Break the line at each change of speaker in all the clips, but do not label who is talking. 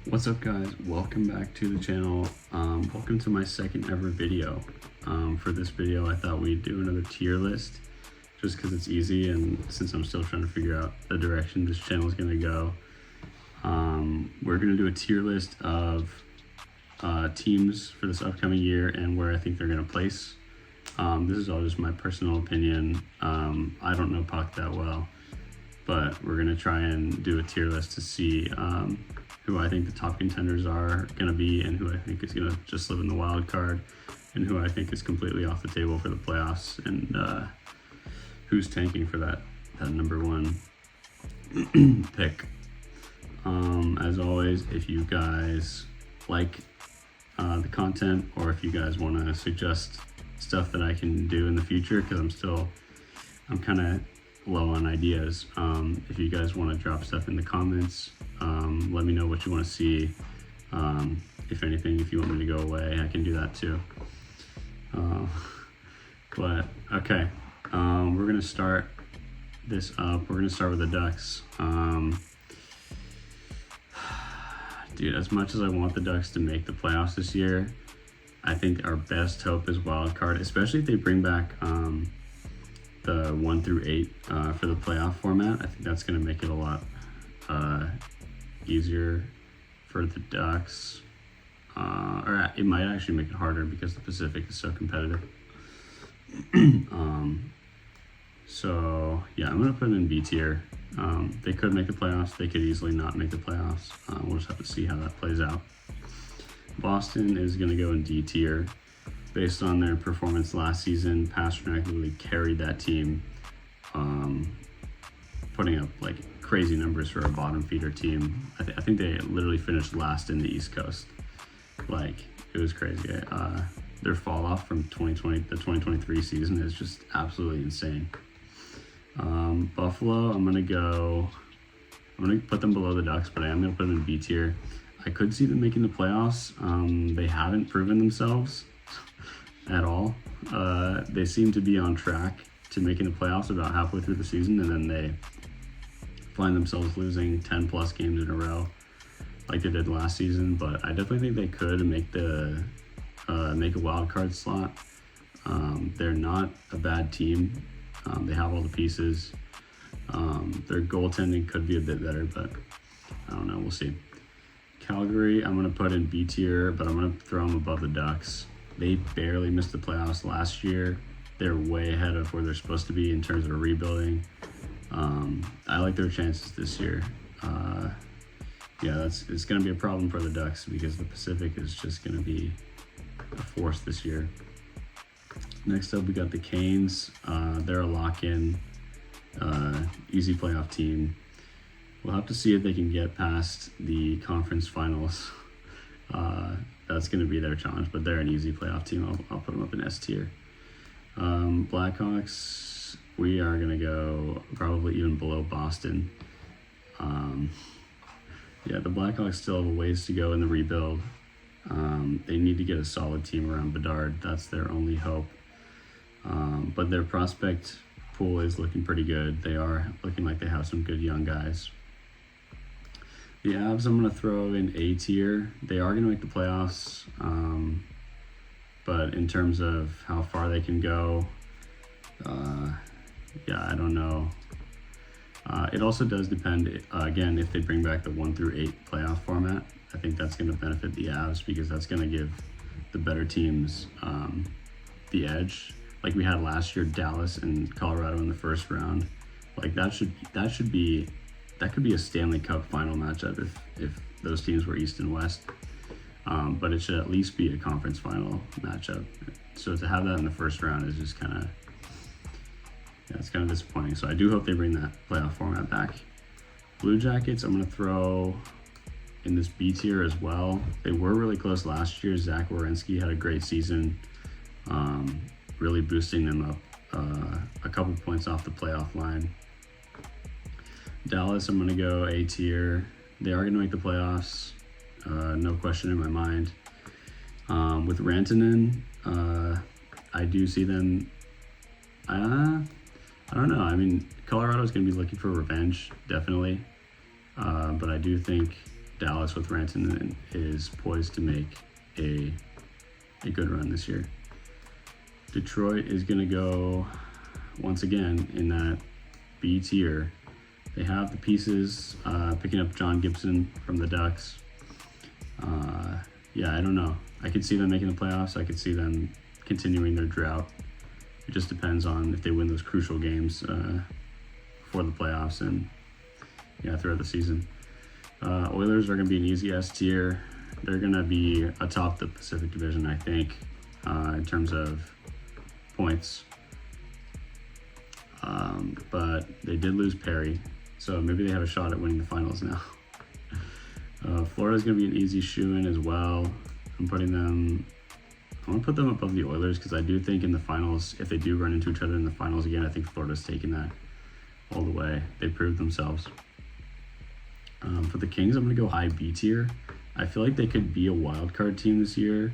What's up, guys? Welcome back to the channel. Welcome to my second ever video. For this video I thought we'd do another tier list just because it's easy, and since I'm still trying to figure out the direction this channel is going to go. We're going to do a tier list of teams for this upcoming year and where I think they're going to place. This is all just my personal opinion. I don't know puck that well, but we're going to try and do a tier list to see who I think the top contenders are going to be, and who I think is going to just live in the wild card, and who I think is completely off the table for the playoffs, and who's tanking for that number one pick. As always, if you guys like the content, or if you guys want to suggest stuff that I can do in the future, because I'm kind of low on ideas. If you guys want to drop stuff in the comments, let me know what you want to see. If anything, if you want me to go away, I can do that too. But okay, we're gonna start this up. We're gonna start with the Ducks. Dude, as much as I want the Ducks to make the playoffs this year, I think our best hope is wild card, especially if they bring back the 1 through 8 for the playoff format. I think that's going to make it a lot easier for the Ducks, or it might actually make it harder because the Pacific is so competitive. So yeah, I'm going to put them in B tier. They could make the playoffs. They could easily not make the playoffs. We'll just have to see how that plays out. Boston is going to go in D tier. Based on their performance last season, Pastrnak really carried that team, putting up like crazy numbers for a bottom feeder team. I think they literally finished last in the East Coast. Like, it was crazy. Their fall off from the 2023 season is just absolutely insane. Buffalo, I'm gonna put them below the Ducks, but I am gonna put them in B tier. I could see them making the playoffs. They haven't proven themselves at all. They seem to be on track to making the playoffs about halfway through the season, and then they find themselves losing 10 plus games in a row like they did last season. But I definitely think they could make a wild card slot. They're not a bad team. They have all the pieces. Their goaltending could be a bit better, but I don't know, we'll see. Calgary, I'm going to put in B tier, but I'm going to throw them above the Ducks. They barely missed the playoffs last year. They're way ahead of where they're supposed to be in terms of rebuilding. I like their chances this year. Yeah, it's going to be a problem for the Ducks because the Pacific is just going to be a force this year. Next up, we got the Canes. They're a lock-in, easy playoff team. We'll have to see if they can get past the conference finals. That's going to be their challenge, but they're an easy playoff team. I'll put them up in S tier. Blackhawks, we are going to go probably even below Boston. Yeah, the Blackhawks still have a ways to go in the rebuild. They need to get a solid team around Bedard. That's their only hope. But their prospect pool is looking pretty good. They are looking like they have some good young guys. The Avs, I'm going to throw in A tier. They are going to make the playoffs, but in terms of how far they can go, yeah, I don't know. It also does depend, again, if they bring back the 1 through 8 playoff format. I think that's going to benefit the Avs because that's going to give the better teams the edge. Like we had last year, Dallas and Colorado in the first round. Like that could be a Stanley Cup final matchup if those teams were East and West. But it should at least be a conference final matchup. So to have that in the first round is just kind of, yeah, it's kind of disappointing. So I do hope they bring that playoff format back. Blue Jackets, I'm going to throw in this B tier as well. They were really close last year. Zach Werenski had a great season, really boosting them up a couple points off the playoff line. Dallas, I'm going to go A tier. They are going to make the playoffs, no question in my mind. With Rantanen, I do see them, I don't know. I mean, Colorado's going to be looking for revenge, definitely. But I do think Dallas with Rantanen is poised to make a good run this year. Detroit is going to go once again in that B tier. They have the pieces, picking up John Gibson from the Ducks. Yeah, I don't know. I could see them making the playoffs. I could see them continuing their drought. It just depends on if they win those crucial games for the playoffs and throughout the season. Oilers are going to be an easy S tier. They're going to be atop the Pacific Division, I think, in terms of points. But they did lose Perry, so maybe they have a shot at winning the finals now. Florida's going to be an easy shoe-in as well. I want to put them above the Oilers because I do think in the finals, if they do run into each other in the finals again, I think Florida's taking that all the way. They proved themselves. For the Kings, I'm going to go high B tier. I feel like they could be a wild card team this year,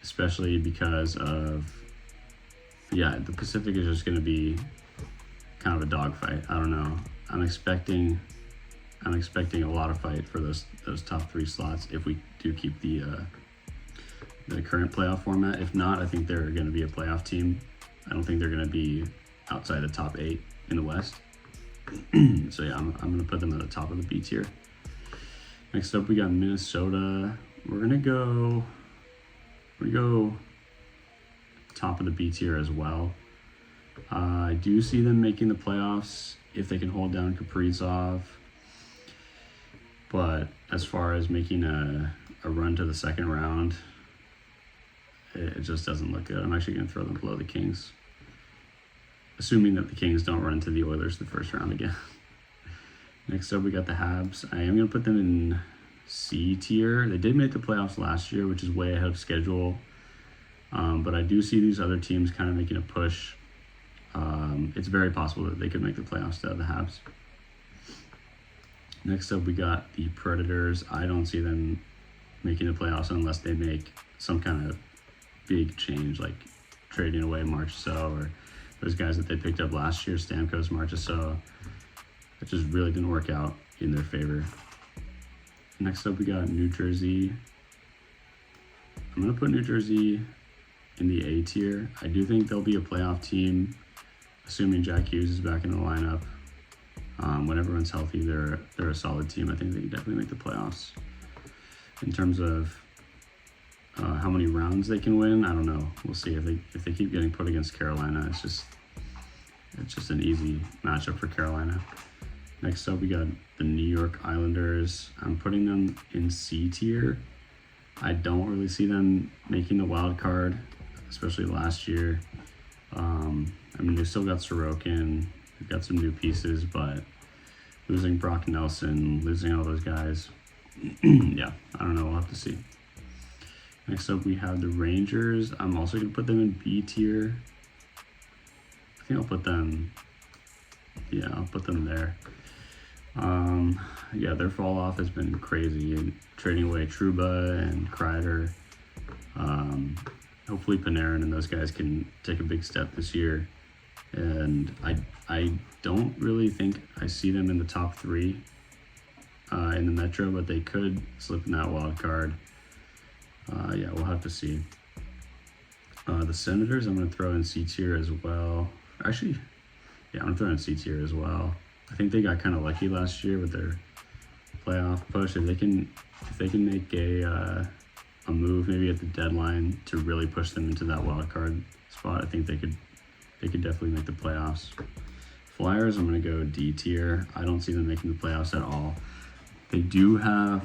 especially because of, the Pacific is just going to be kind of a dogfight. I don't know. I'm expecting a lot of fight for those top 3 slots if we do keep the current playoff format. If not, I think they're going to be a playoff team. I don't think they're going to be outside the top 8 in the West. So yeah, I'm going to put them at the top of the B tier. Next up, we got Minnesota. We're going to go top of the B tier as well. I do see them making the playoffs if they can hold down Kaprizov. But as far as making a run to the second round, it just doesn't look good. I'm actually going to throw them below the Kings, assuming that the Kings don't run into the Oilers the first round again. Next up, we got the Habs. I am going to put them in C tier. They did make the playoffs last year, which is way ahead of schedule. But I do see these other teams kind of making a push. It's very possible that they could make the playoffs to the Habs. Next up, we got the Predators. I don't see them making the playoffs unless they make some kind of big change, like trading away Marchessault or those guys that they picked up last year, Stamkos, Marchessault. It just really didn't work out in their favor. Next up, we got New Jersey. I'm going to put New Jersey in the A tier. I do think they'll be a playoff team, assuming Jack Hughes is back in the lineup. When everyone's healthy, they're a solid team. I think they can definitely make the playoffs. In terms of how many rounds they can win, I don't know. We'll see. If they keep getting put against Carolina, it's just an easy matchup for Carolina. Next up, we got the New York Islanders. I'm putting them in C tier. I don't really see them making the wild card, especially last year. They still got Sorokin. They've got some new pieces, but losing Brock Nelson, losing all those guys, yeah, I don't know. We'll have to see. Next up, we have the Rangers. I'm also going to put them in B tier. I think I'll put them there. Their fall off has been crazy, and trading away Trouba and Kreider. Hopefully Panarin and those guys can take a big step this year. And I don't really think I see them in the top 3 in the Metro, but they could slip in that wild card. We'll have to see. The Senators, I'm going to throw in C tier as well. Actually, I'm going to throw in C tier as well. I think they got kind of lucky last year with their playoff push. If they can make a move maybe at the deadline to really push them into that wild card spot, I think they could definitely make the playoffs. Flyers, I'm going to go D tier. I don't see them making the playoffs at all. They do have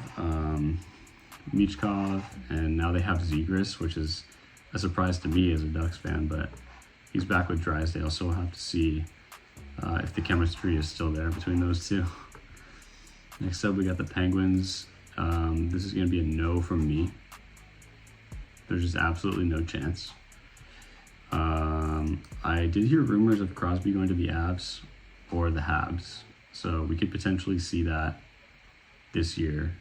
Michkov, and now they have Zegras, which is a surprise to me as a Ducks fan, but he's back with Drysdale, so we'll have to see if the chemistry is still there between those two. Next up, we got the Penguins. This is going to be a no from me. There's just absolutely no chance. I did hear rumors of Crosby going to the Avs or the Habs, so we could potentially see that this year.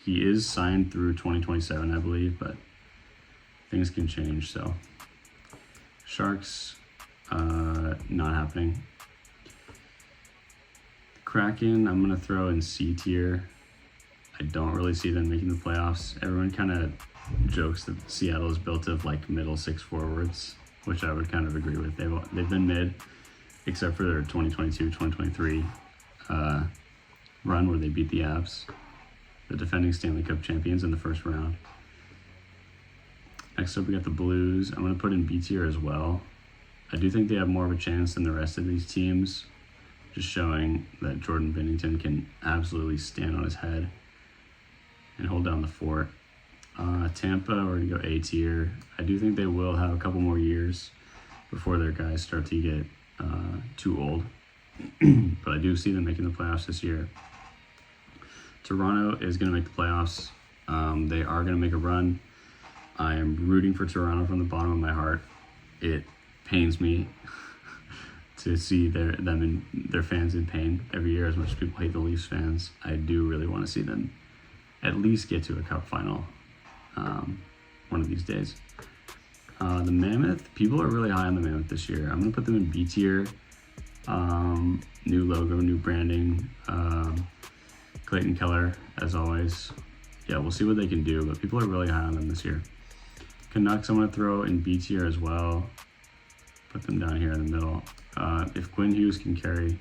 He is signed through 2027, I believe, but things can change, so. Sharks, not happening. Kraken, I'm going to throw in C tier. I don't really see them making the playoffs. Everyone kind of jokes that Seattle is built of like middle six forwards, which I would kind of agree with. They've been mid, except for their 2022-2023 run where they beat the Avs, the defending Stanley Cup champions, in the first round. Next up, we got the Blues. I'm going to put in B tier as well. I do think they have more of a chance than the rest of these teams, just showing that Jordan Binnington can absolutely stand on his head and hold down the fort. Tampa, we're going to go A tier. I do think they will have a couple more years before their guys start to get too old, but I do see them making the playoffs this year. Toronto is going to make the playoffs. They are going to make a run. I am rooting for Toronto from the bottom of my heart. It pains me to see their fans in pain every year. As much as people hate the Leafs fans, I do really want to see them at least get to a cup final one of these days. The Mammoth, people are really high on the Mammoth this year. I'm going to put them in B tier. New logo, new branding. Clayton Keller, as always. Yeah, we'll see what they can do, but people are really high on them this year. Canucks, I'm going to throw in B tier as well. Put them down here in the middle. If Quinn Hughes can carry,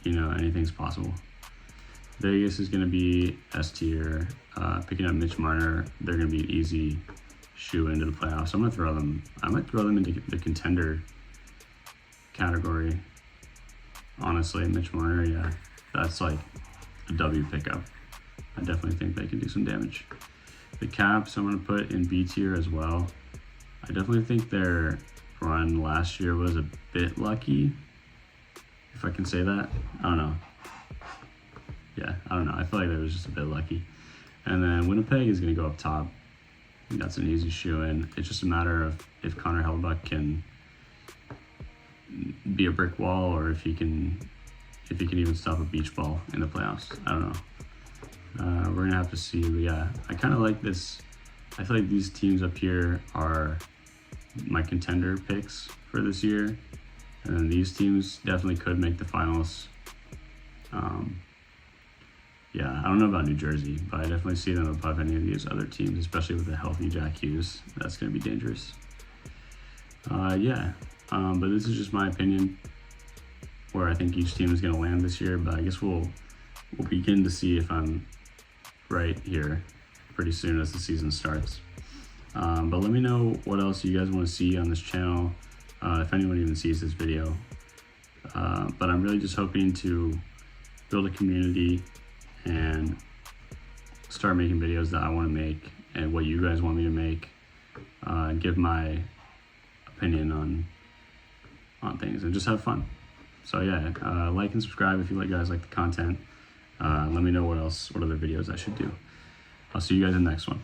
anything's possible. Vegas is going to be S tier. Picking up Mitch Marner, they're going to be an easy shoe into the playoffs. I'm going to throw them. I might throw them into the contender category. Honestly, Mitch Marner, yeah, that's like a W pickup. I definitely think they can do some damage. The Caps, I'm going to put in B tier as well. I definitely think their run last year was a bit lucky, if I can say that. I don't know. Yeah, I don't know. I feel like that was just a bit lucky. And then Winnipeg is going to go up top. I think that's an easy shoe-in. It's just a matter of if Connor Hellebuyck can be a brick wall, or if he can even stop a beach ball in the playoffs. I don't know. We're going to have to see. But yeah, I kind of like this. I feel like these teams up here are my contender picks for this year. And then these teams definitely could make the finals. Yeah, I don't know about New Jersey, but I definitely see them above any of these other teams, especially with a healthy Jack Hughes. That's going to be dangerous. But this is just my opinion, where I think each team is going to land this year. But I guess we'll begin to see if I'm right here pretty soon as the season starts. But let me know what else you guys want to see on this channel, if anyone even sees this video. But I'm really just hoping to build a community and start making videos that I want to make and what you guys want me to make, and give my opinion on things and just have fun. So yeah, like and subscribe if you guys like the content. Let me know what other videos I should do. I'll see you guys in the next one.